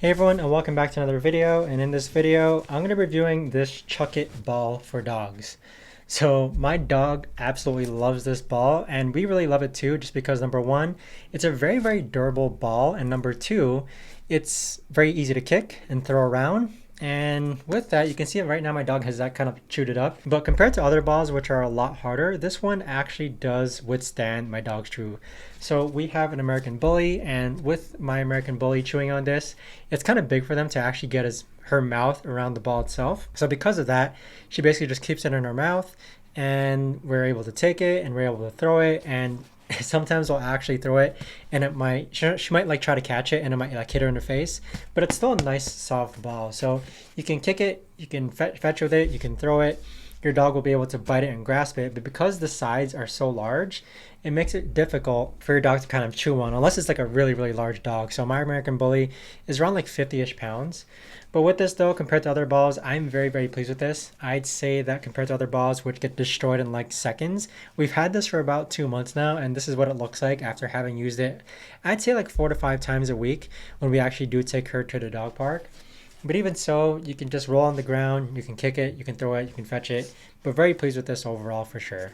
Hey everyone, and welcome back to another video. And in this video, I'm going to be reviewing this Chuckit ball for dogs. So my dog absolutely loves this ball, and we really love it too, just because number one, it's a very durable ball, and number two, it's very easy to kick and throw around. And with that, you can see it right now, my dog has that kind of chewed it up. But compared to other balls, which are a lot harder, this one actually does withstand my dog's chew. So we have an American Bully, and with my American Bully chewing on this, it's kind of big for them to actually get her mouth around the ball itself. So because of that, she basically just keeps it in her mouth, and we're able to take it and we're able to throw it. And sometimes I'll actually throw it and she might like try to catch it and it might like hit her in the face, but it's still a nice soft ball. So you can kick it, you can fetch with it, you can throw it. Your dog will be able to bite it and grasp it, but because the sides are so large, it makes it difficult for your dog to kind of chew on, unless it's like a really large dog. So my American Bully is around like 50-ish pounds. But with this though, compared to other balls, I'm very pleased with this. I'd say that compared to other balls, which get destroyed in like seconds, we've had this for about 2 months now, and this is what it looks like after having used it, I'd say like 4 to 5 times a week when we actually do take her to the dog park. But even so, you can just roll on the ground, you can kick it, you can throw it, you can fetch it. But very pleased with this overall for sure.